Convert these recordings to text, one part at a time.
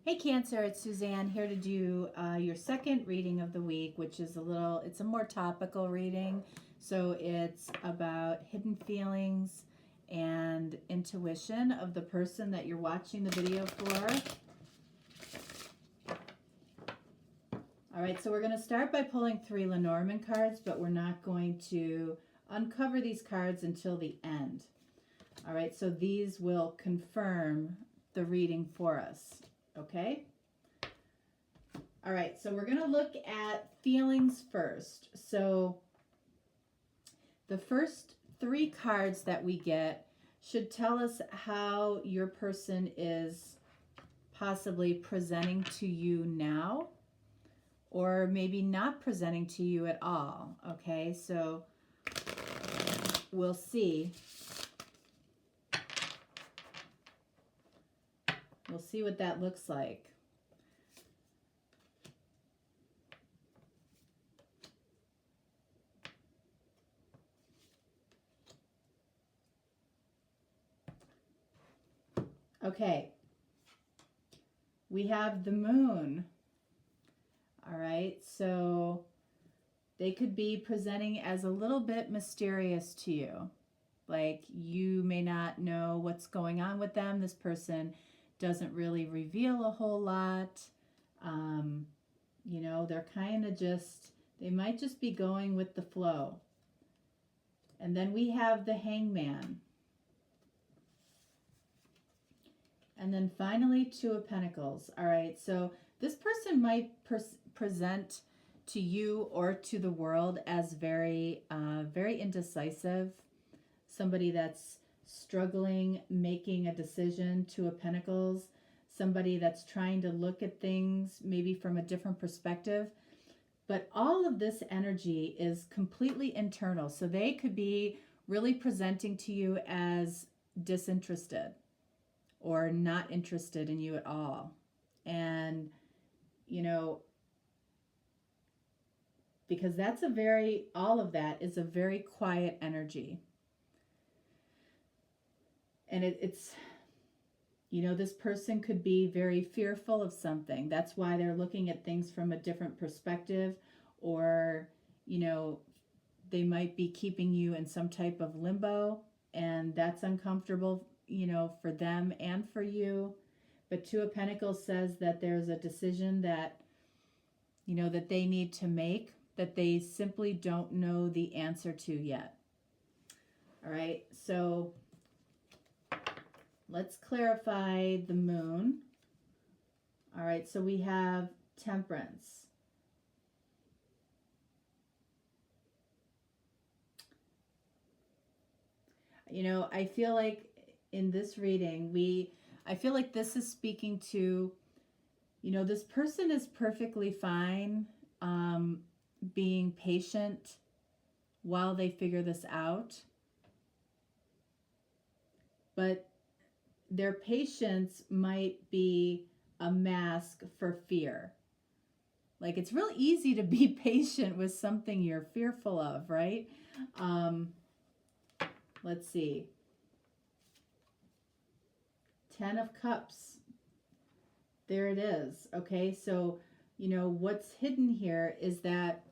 Hey Cancer, it's Suzanne here to do your second reading of the week, which is it's a more topical reading. So it's about hidden feelings and intuition of the person that you're watching the video for. All right, so we're going to start by pulling 3 Lenormand cards, but we're not going to uncover these cards until the end. All right, so these will confirm the reading for us. Okay? All right, so we're going to look at feelings first. So the first 3 cards that we get should tell us how your person is possibly presenting to you now, or maybe not presenting to you at all. Okay, so we'll see. We'll see what that looks like. Okay, we have the moon. All right, so they could be presenting as a little bit mysterious to you. Like you may not know what's going on with them. This person doesn't really reveal a whole lot. You know, they're kind of they might just be going with the flow. And then we have the hangman. And then finally, 2 of Pentacles. All right, so this person might present to you or to the world as very indecisive. Somebody that's struggling making a decision. 2 of Pentacles. Somebody that's trying to look at things maybe from a different perspective. But all of this energy is completely internal. So they could be really presenting to you as disinterested or not interested in you at all. And, you know, because that's all of that is a very quiet energy. And it's, you know, this person could be very fearful of something. That's why they're looking at things from a different perspective, or, you know, they might be keeping you in some type of limbo, and that's uncomfortable, you know, for them and for you. But 2 of Pentacles says that there's a decision that, you know, that they need to make, that they simply don't know the answer to yet. All right, so let's clarify the moon. All right, so we have Temperance. You know, I feel like in this reading, I feel like this is speaking to, you know, this person is perfectly fine being patient while they figure this out. But their patience might be a mask for fear. Like it's real easy to be patient with something you're fearful of, right? Let's see. 10 of Cups. There it is. Okay, so, you know, what's hidden here is that,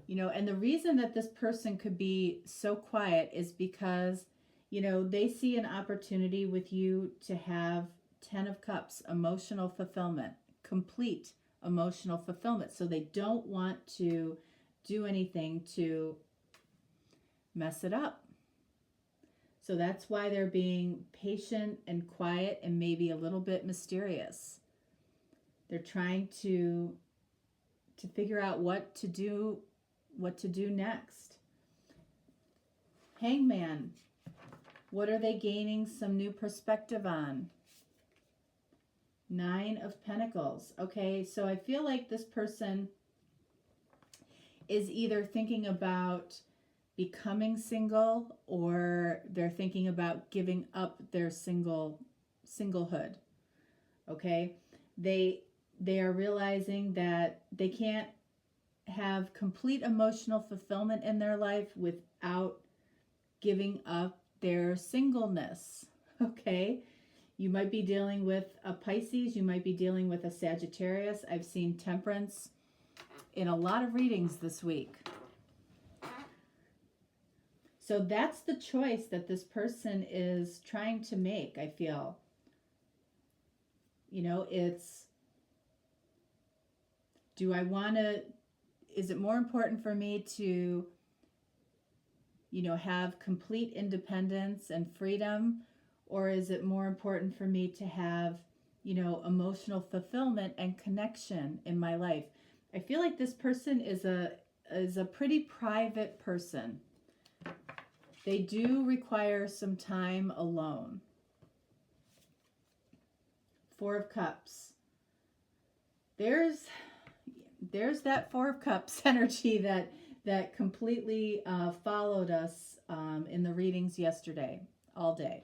you know, and the reason that this person could be so quiet is because, you know, they see an opportunity with you to have 10 of Cups, emotional fulfillment, complete emotional fulfillment. So they don't want to do anything to mess it up. So that's why they're being patient and quiet and maybe a little bit mysterious. They're trying to figure out what to do next. Hangman. What are they gaining some new perspective on? 9 of Pentacles. Okay, so I feel like this person is either thinking about becoming single, or they're thinking about giving up their singlehood. Okay, they are realizing that they can't have complete emotional fulfillment in their life without giving up their singleness. Okay, You might be dealing with a Pisces. You might be dealing with a Sagittarius. I've seen Temperance in a lot of readings this week. So that's the choice that this person is trying to make, I feel. It's, is it more important for me to, have complete independence and freedom? Or is it more important for me to have, emotional fulfillment and connection in my life? I feel like this person is a pretty private person. They do require some time alone. Four of Cups. There's that Four of Cups energy that completely followed us in the readings yesterday, all day.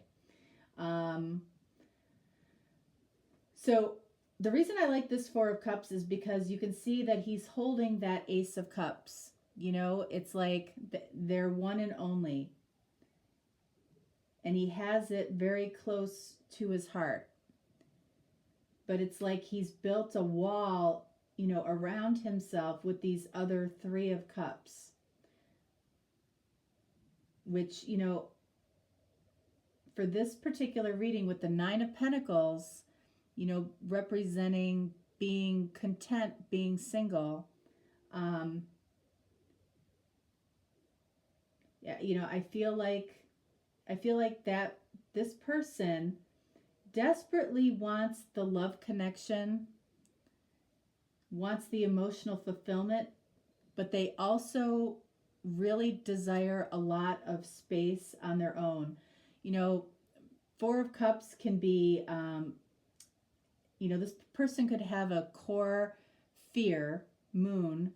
So the reason I like this Four of Cups is because you can see that he's holding that Ace of Cups. It's like they're one and only. And he has it very close to his heart. But it's like he's built a wall, around himself with these other Three of Cups. Which, for this particular reading with the Nine of Pentacles, representing being content, being single. I feel like that this person desperately wants the love connection, wants the emotional fulfillment, but they also really desire a lot of space on their own. Four of Cups can be, this person could have a core fear, Moon,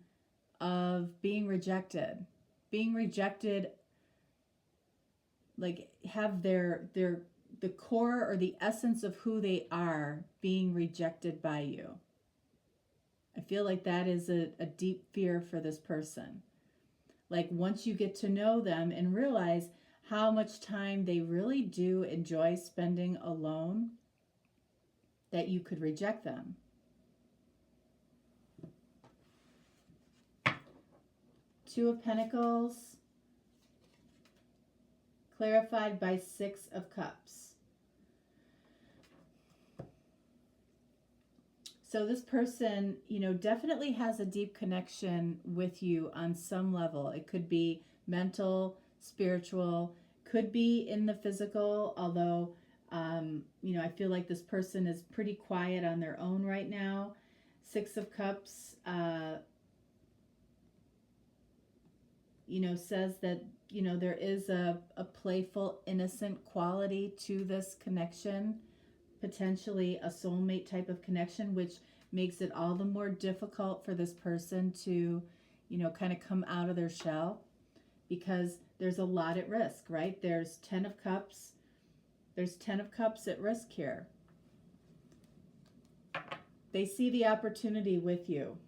of being rejected. Like have the core or the essence of who they are being rejected by you. I feel like that is a deep fear for this person. Like once you get to know them and realize how much time they really do enjoy spending alone, that you could reject them. Two of Pentacles, clarified by Six of Cups. So this person, definitely has a deep connection with you on some level. It could be mental, spiritual, could be in the physical, although, I feel like this person is pretty quiet on their own right now. Six of Cups, says that, there is a playful, innocent quality to this connection, potentially a soulmate type of connection, which makes it all the more difficult for this person to, kind of come out of their shell, because there's a lot at risk, right? There's 10 of Cups. There's 10 of Cups at risk here. They see the opportunity with you.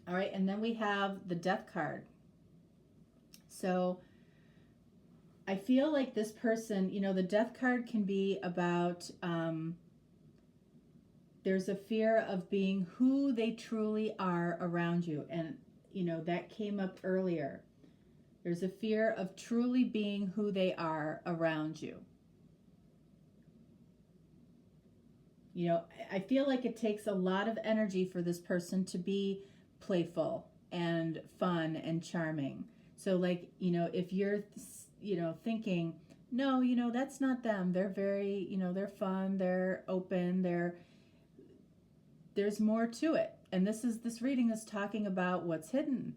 All right, and then we have the Death card. So I feel like this person, the Death card can be about, there's a fear of being who they truly are around you. And, that came up earlier. There's a fear of truly being who they are around you. I feel like it takes a lot of energy for this person to be playful and fun and charming. So like, if you're, thinking, no, that's not them. They're very, they're fun, they're open, there's more to it. And this reading is talking about what's hidden.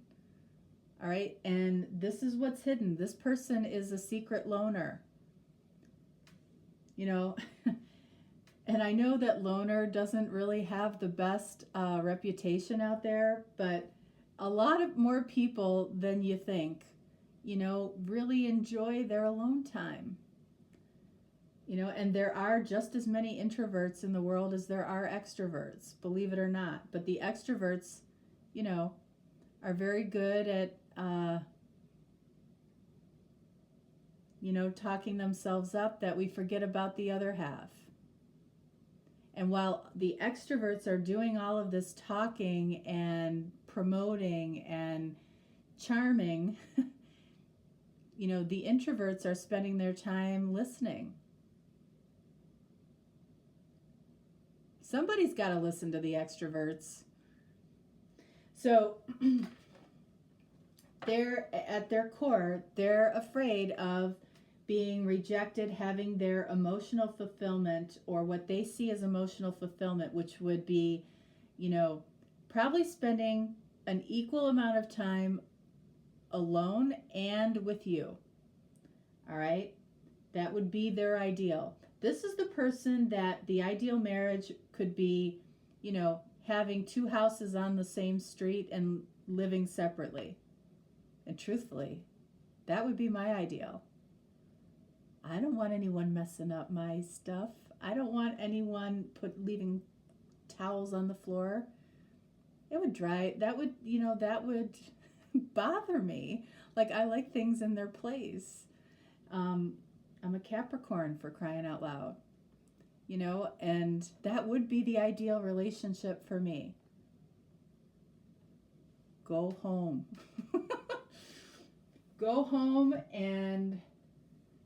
All right. And this is what's hidden. This person is a secret loner. And I know that loner doesn't really have the best reputation out there, but a lot of more people than you think, really enjoy their alone time. And there are just as many introverts in the world as there are extroverts, believe it or not. But the extroverts, are very good at talking themselves up, that we forget about the other half. And while the extroverts are doing all of this talking and promoting and charming, the introverts are spending their time listening. Somebody's got to listen to the extroverts. So they're at their core, they're afraid of being rejected, having their emotional fulfillment, or what they see as emotional fulfillment, which would be, probably spending an equal amount of time alone and with you. All right? That would be their ideal. This is the person that the ideal marriage could be, having 2 houses on the same street and living separately. And truthfully, that would be my ideal. I don't want anyone messing up my stuff. I don't want anyone leaving towels on the floor. That would bother me. Like, I like things in their place. I'm a Capricorn, for crying out loud. And that would be the ideal relationship for me. Go home. Go home and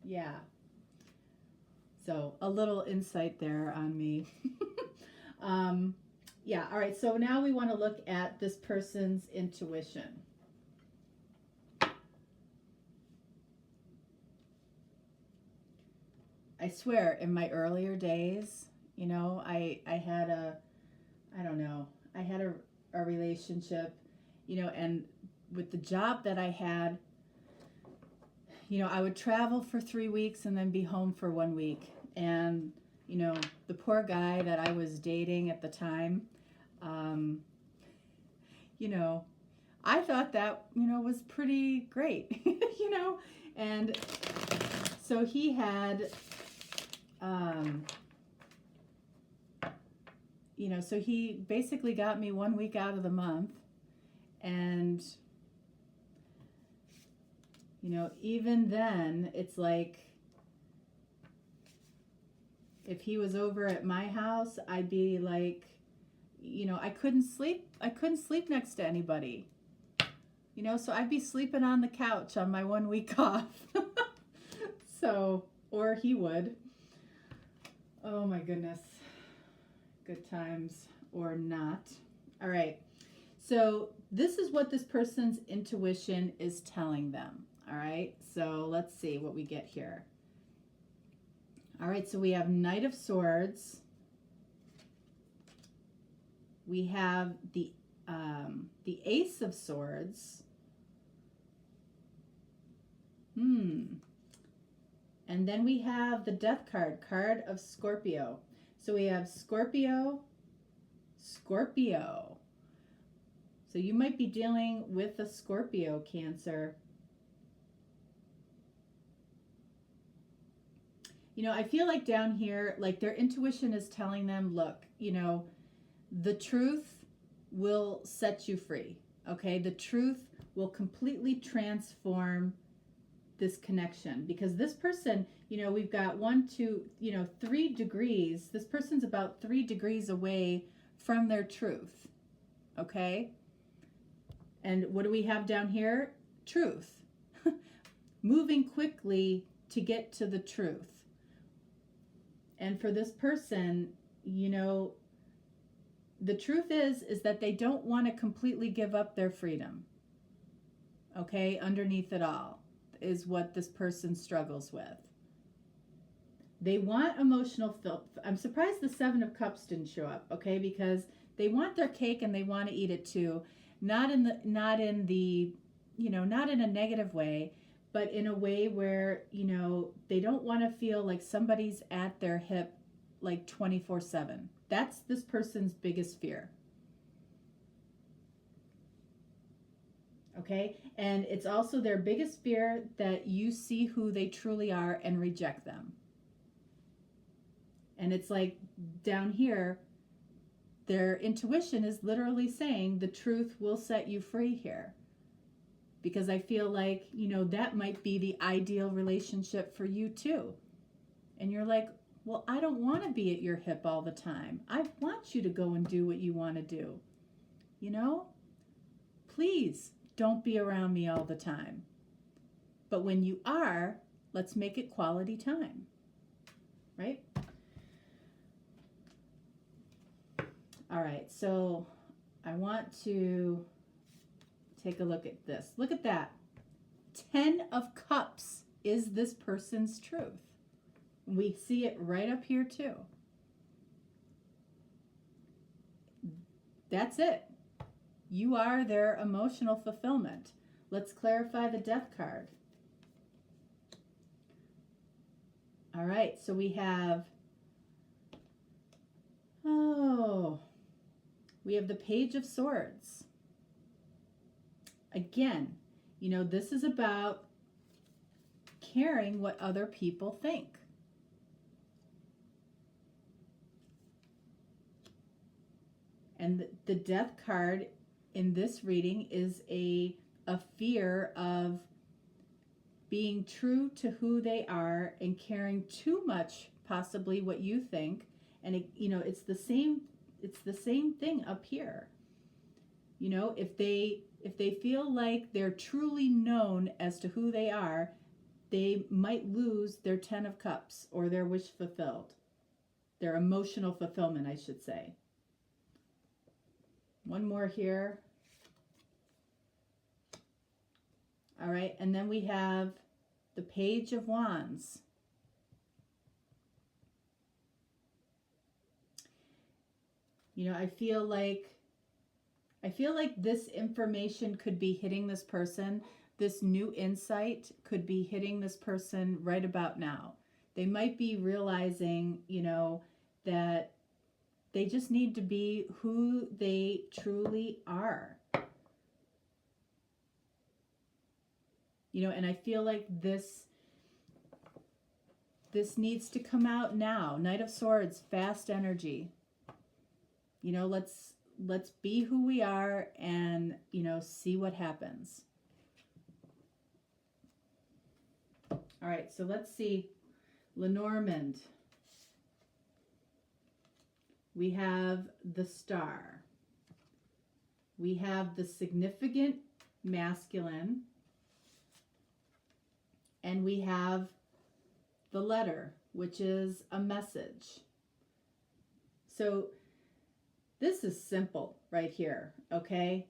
yeah. So a little insight there on me. Yeah, all right, so now we want to look at this person's intuition. I swear, in my earlier days, I had a relationship, and with the job that I had, I would travel for 3 weeks and then be home for 1 week. And, the poor guy that I was dating at the time, I thought that, was pretty great, and so he had, so he basically got me 1 week out of the month, and, even then, it's like, if he was over at my house, I'd be like, I couldn't sleep next to anybody, so I'd be sleeping on the couch on my 1 week off. So, or he would. Oh my goodness. Good times or not. All right. So this is what this person's intuition is telling them. All right. So let's see what we get here. All right. So we have Knight of Swords. We have the Ace of Swords. And then we have the Death card, card of Scorpio. So we have Scorpio. So you might be dealing with a Scorpio, Cancer. I feel like down here, like their intuition is telling them, look, the truth will set you free. Okay? The truth will completely transform this connection, because this person, we've got 1, 2, 3 degrees. This person's about 3 degrees away from their truth. Okay? And what do we have down here? Truth. Moving quickly to get to the truth. And for this person, the truth is that they don't want to completely give up their freedom. Okay? Underneath it all is what this person struggles with. They want emotional I'm surprised the 7 of Cups didn't show up, okay? Because they want their cake and they want to eat it too. Not in a negative way, but in a way where, they don't want to feel like somebody's at their hip like 24/7. That's this person's biggest fear. Okay? And it's also their biggest fear that you see who they truly are and reject them. And it's like down here, their intuition is literally saying the truth will set you free here. because I feel like, you know, that might be the ideal relationship for you too. And you're like, well, I don't want to be at your hip all the time. I want you to go and do what you want to do. You know, please don't be around me all the time. But when you are, let's make it quality time, right? All right, so I want to take a look at this. Look at that. 10 of Cups is this person's truth. We see it right up here too. That's it. You are their emotional fulfillment. Let's clarify the Death card. All right, so we have, we have the Page of Swords. Again, you know, this is about caring what other people think. And the Death card in this reading is a fear of being true to who they are and caring too much, possibly what you think. And it, you know, it's the same thing up here. You know, if they feel like they're truly known as to who they are, they might lose their 10 of Cups or their wish fulfilled. Their emotional fulfillment, I should say. One more here. All right, and then we have the Page of Wands. You know, I feel like this information could be hitting this person. This new insight could be hitting this person right about now. They might be realizing, you know, that they just need to be who they truly are. You know, and I feel like this needs to come out now. Knight of Swords, fast energy. You know, let's be who we are and, you know, see what happens. All right, so let's see. Lenormand. We have the Star. We have the significant masculine. And we have the Letter, which is a message. So this is simple right here, okay?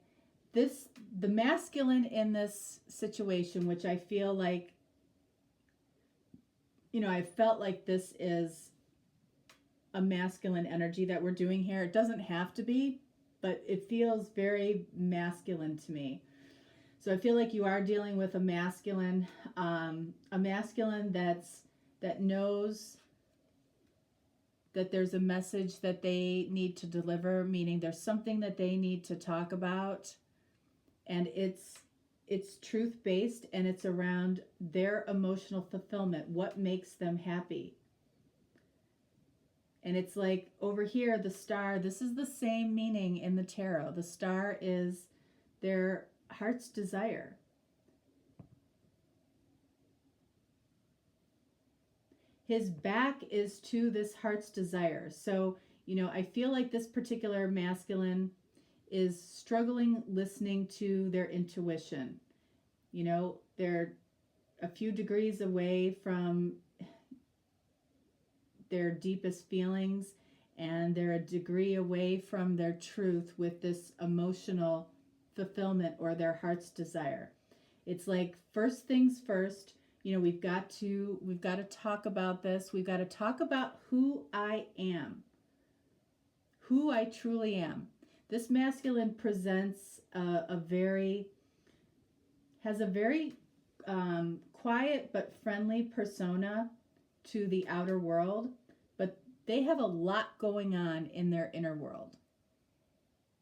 The masculine in this situation, which I feel like, you know, I felt like this is a masculine energy that we're doing here. It doesn't have to be, but it feels very masculine to me. So I feel like you are dealing with a masculine that knows that there's a message that they need to deliver, meaning there's something that they need to talk about, and it's truth-based, and it's around their emotional fulfillment, what makes them happy. And it's like over here, the Star, this is the same meaning in the tarot. The Star is their heart's desire. His back is to this heart's desire. So, you know, I feel like this particular masculine is struggling listening to their intuition. You know, they're a few degrees away from their deepest feelings, and they're a degree away from their truth with this emotional fulfillment or their heart's desire. It's like, first things first, you know, we've got to talk about this. We've got to talk about who I am, who I truly am. This masculine presents a very quiet but friendly persona to the outer world, but they have a lot going on in their inner world.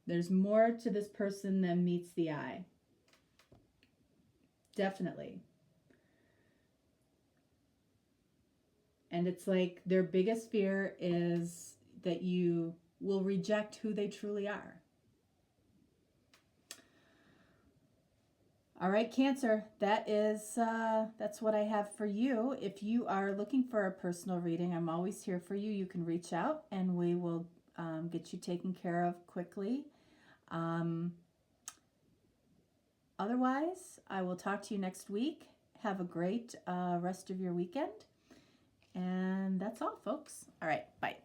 There's more to this person than meets the eye. Definitely. And it's like their biggest fear is that you will reject who they truly are. All right, Cancer, that's what I have for you. If you are looking for a personal reading, I'm always here for you. You can reach out and we will get you taken care of quickly. Otherwise, I will talk to you next week. Have a great rest of your weekend. And that's all, folks. All right, bye.